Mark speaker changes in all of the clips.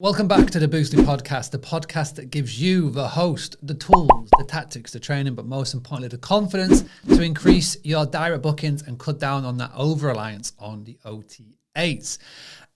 Speaker 1: Welcome back to the Boostly podcast, the podcast that gives you, the host, the tools, the tactics, the training, but most importantly, the confidence to increase your direct bookings and cut down on that over-reliance on the OTAs.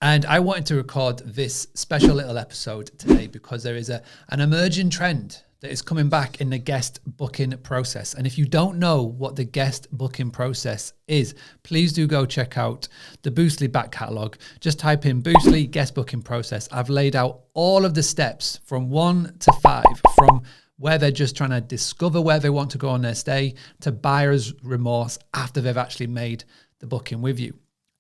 Speaker 1: And I wanted to record this special little episode today because there is an emerging trend that is coming back in the guest booking process. And if you don't know what the guest booking process is, please do go check out the Boostly back catalogue. Just type in Boostly guest booking process. I've laid out all of the steps from 1 to 5, from where they're just trying to discover where they want to go on their stay to buyer's remorse after they've actually made the booking with you.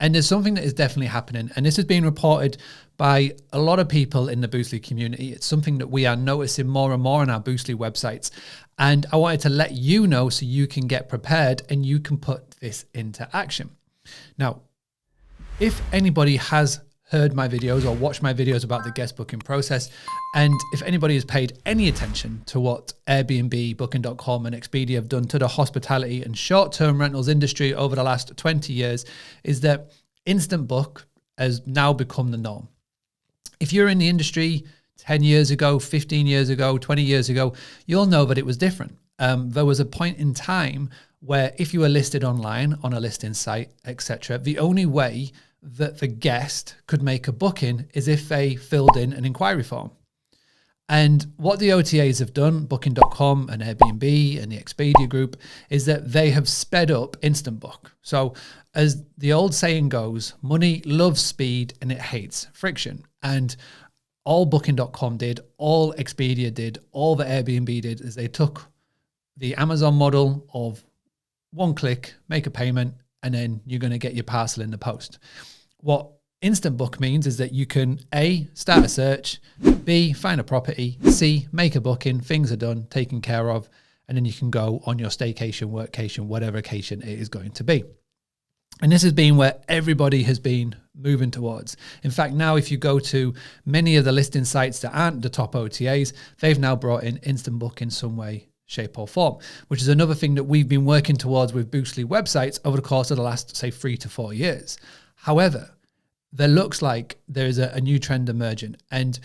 Speaker 1: And there's something that is definitely happening, and this is being reported by a lot of people in the Boostly community. It's something that we are noticing more and more on our Boostly websites. And I wanted to let you know so you can get prepared and you can put this into action. Now, if anybody has heard my videos or watched my videos about the guest booking process, and if anybody has paid any attention to what Airbnb, Booking.com and Expedia have done to the hospitality and short-term rentals industry over the last 20 years, is that instant book has now become the norm. If you're in the industry 10 years ago, 15 years ago, 20 years ago, you'll know that it was different. There was a point in time where if you were listed online on a listing site, etc., the only way that the guest could make a booking is if they filled in an inquiry form. And what the OTAs have done, Booking.com and Airbnb and the Expedia group, is that they have sped up instant book. So as the old saying goes, money loves speed and it hates friction. And all Booking.com did, all Expedia did, all the Airbnb did is they took the Amazon model of one click, make a payment, and then you're going to get your parcel in the post. What instant book means is that you can A, start a search, B, find a property, C, make a booking, things are done, taken care of, and then you can go on your staycation, workcation, whatever occasion it is going to be. And this has been where everybody has been moving towards. In fact, now if you go to many of the listing sites that aren't the top OTAs, they've now brought in instant book in some way, shape or form, which is another thing that we've been working towards with Boostly websites over the course of the last, say, 3 to 4 years. However, there looks like there is a new trend emerging. And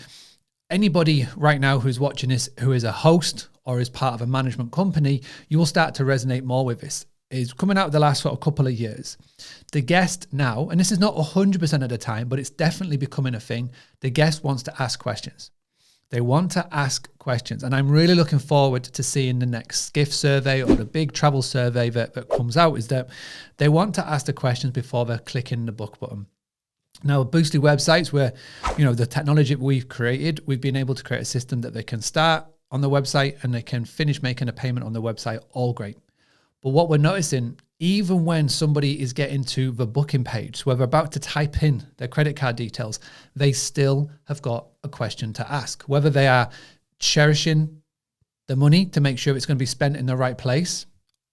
Speaker 1: anybody right now who's watching this, who is a host or is part of a management company, you will start to resonate more with this. Is coming out of the last sort of couple of years. The guest now, and this is not 100% of the time, but it's definitely becoming a thing. The guest wants to ask questions. They want to ask questions. And I'm really looking forward to seeing the next Skiff survey or the big travel survey that comes out, is that they want to ask the questions before they're clicking the book button. Now, Boostly websites, where, the technology that we've created, we've been able to create a system that they can start on the website and they can finish making a payment on the website, all great. But what we're noticing, even when somebody is getting to the booking page, so where they're about to type in their credit card details, they still have got a question to ask, whether they are cherishing the money to make sure it's going to be spent in the right place,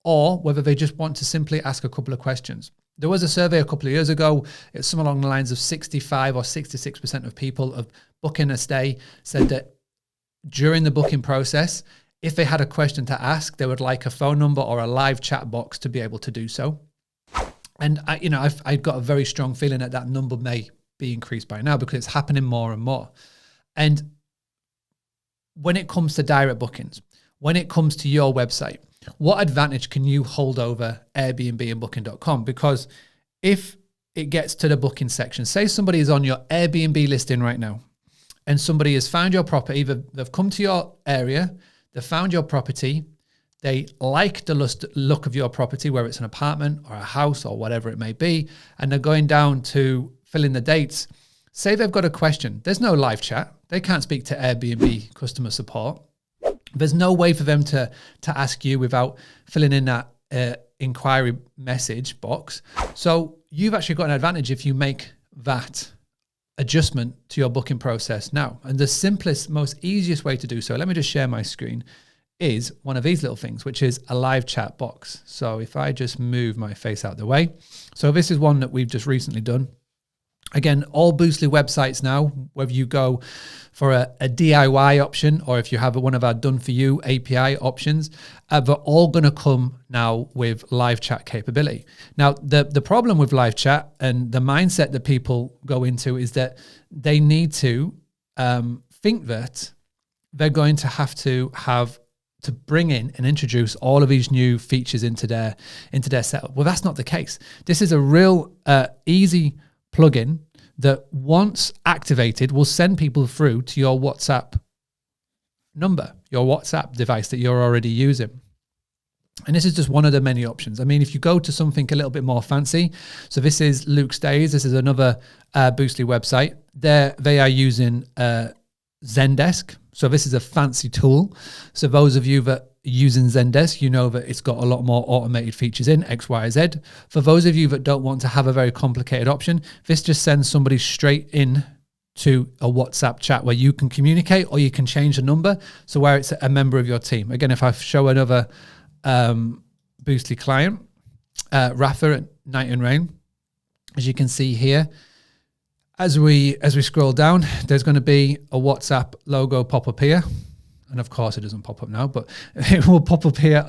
Speaker 1: or whether they just want to simply ask a couple of questions. There was a survey a couple of years ago, it's something along the lines of 65 or 66% of people of booking a stay said that during the booking process, if they had a question to ask, they would like a phone number or a live chat box to be able to do so. And I've got a very strong feeling that number may be increased by now because it's happening more and more. And when it comes to direct bookings, when it comes to your website, what advantage can you hold over Airbnb and Booking.com? Because if it gets to the booking section, say somebody is on your Airbnb listing right now and somebody has found your property, they've come to your area, they found your property, they like the look of your property, whether it's an apartment or a house or whatever it may be, and they're going down to fill in the dates. Say they've got a question. There's no live chat. They can't speak to Airbnb customer support. There's no way for them to ask you without filling in that inquiry message box. So you've actually got an advantage if you make that adjustment to your booking process now. And the simplest, most easiest way to do so, let me just share my screen, is one of these little things, which is a live chat box. So if I just move my face out the way. So this is one that we've just recently done. Again, all Boostly websites now, whether you go for a DIY option or if you have one of our done-for-you API options, they're all going to come now with live chat capability. Now, the problem with live chat and the mindset that people go into is that they need to think that they're going to have to bring in and introduce all of these new features into their setup. Well, that's not the case. This is a real easy plugin that once activated will send people through to your WhatsApp number, your WhatsApp device that you're already using. And this is just one of the many options. I mean, if you go to something a little bit more fancy, so this is Luke's Days. This is another Boostly website. They are using Zendesk. So this is a fancy tool. So those of you that are using Zendesk, you know that it's got a lot more automated features in X, Y, Z. For those of you that don't want to have a very complicated option, this just sends somebody straight in to a WhatsApp chat where you can communicate, or you can change the number. So where it's a member of your team. Again, if I show another Boostly client, Rafa at Night and Rain, as you can see here, as we scroll down, there's going to be a WhatsApp logo pop up here. And of course it doesn't pop up now, but it will pop up here.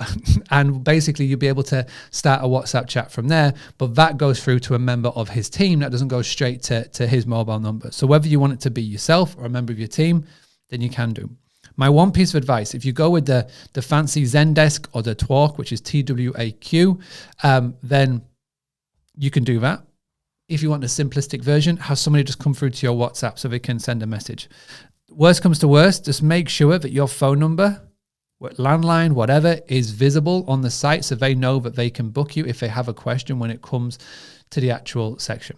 Speaker 1: And basically you'll be able to start a WhatsApp chat from there, but that goes through to a member of his team. That doesn't go straight to his mobile number. So whether you want it to be yourself or a member of your team, then you can do. My one piece of advice, if you go with the fancy Zendesk or the Twaq, which is TWAQ, then you can do that. If you want the simplistic version, have somebody just come through to your WhatsApp so they can send a message. Worst comes to worst, just make sure that your phone number, landline, whatever, is visible on the site so they know that they can book you if they have a question when it comes to the actual section.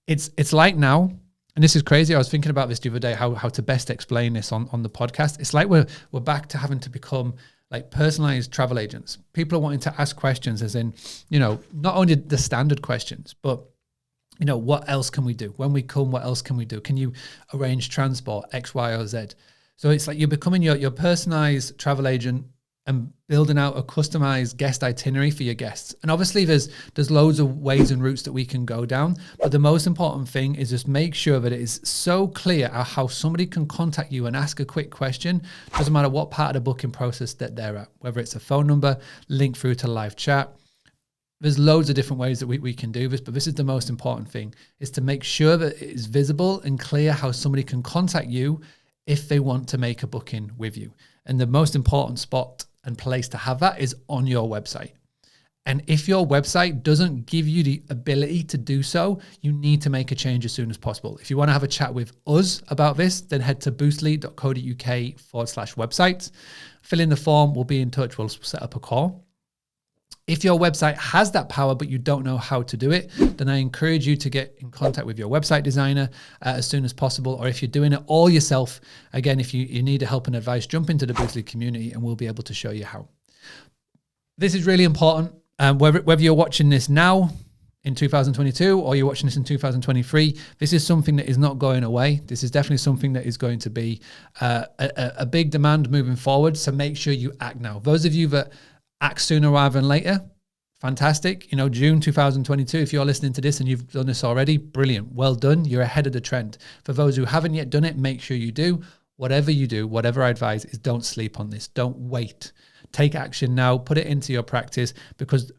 Speaker 1: It's like now, and this is crazy, I was thinking about this the other day, how to best explain this on the podcast. It's like we're back to having to become like personalized travel agents. People are wanting to ask questions as in, not only the standard questions, but what else can we do? When we come, what else can we do? Can you arrange transport, X, Y, or Z? So it's like you're becoming your personalized travel agent and building out a customized guest itinerary for your guests. And obviously there's loads of ways and routes that we can go down. But the most important thing is just make sure that it is so clear how somebody can contact you and ask a quick question. Doesn't matter what part of the booking process that they're at, whether it's a phone number, link through to live chat. There's loads of different ways that we can do this, but this is the most important thing, is to make sure that it is visible and clear how somebody can contact you if they want to make a booking with you. And the most important spot and place to have that is on your website. And if your website doesn't give you the ability to do so, you need to make a change as soon as possible. If you want to have a chat with us about this, then head to boostly.co.uk/websites. Fill in the form, we'll be in touch, we'll set up a call. If your website has that power, but you don't know how to do it, then I encourage you to get in contact with your website designer as soon as possible. Or if you're doing it all yourself, again, if you need help and advice, jump into the Boostly community and we'll be able to show you how. This is really important. Whether you're watching this now in 2022 or you're watching this in 2023, this is something that is not going away. This is definitely something that is going to be a big demand moving forward. So make sure you act now. Those of you that act sooner rather than later, fantastic. June 2022, if you're listening to this and you've done this already, brilliant. Well done. You're ahead of the trend. For those who haven't yet done it, make sure you do. Whatever you do, whatever I advise is don't sleep on this. Don't wait. Take action now. Put it into your practice, because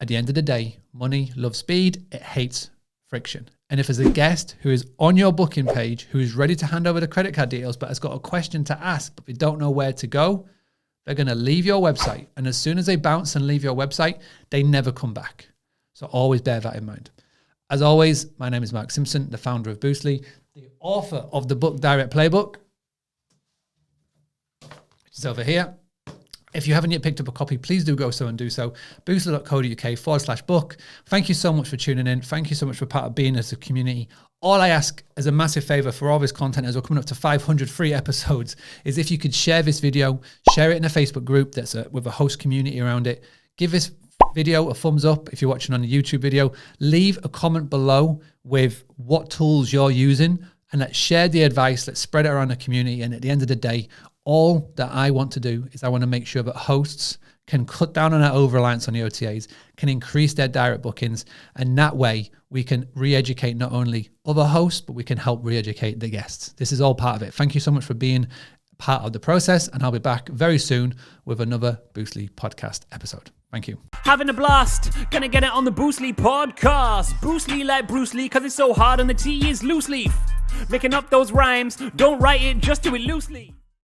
Speaker 1: at the end of the day, money loves speed. It hates friction. And if there's a guest who is on your booking page, who is ready to hand over the credit card details, but has got a question to ask, but they don't know where to go, they're going to leave your website. And as soon as they bounce and leave your website, they never come back. So always bear that in mind. As always, my name is Mark Simpson, the founder of Boostly, the author of the book Direct Playbook, which is over here. If you haven't yet picked up a copy, please do go so and do so. boostly.co.uk/book. Thank you so much for tuning in. Thank you so much for part of being as a community. All I ask as a massive favor for all this content, as we're coming up to 500 free episodes, is if you could share this video, share it in a Facebook group that's with a host community around it. Give this video a thumbs up if you're watching on a YouTube video. Leave a comment below with what tools you're using, and let's share the advice. Let's spread it around the community. And at the end of the day, all that I want to do is I want to make sure that hosts can cut down on our over-reliance on the OTAs, can increase their direct bookings, and that way we can re-educate not only other hosts, but we can help re-educate the guests. This is all part of it. Thank you so much for being part of the process, and I'll be back very soon with another Boostly podcast episode. Thank you.
Speaker 2: Having a blast, gonna get it on the Boostly podcast. Boostly like Bruce Lee, cause it's so hard and the T is loose leaf. Making up those rhymes, don't write it, just do it loosely.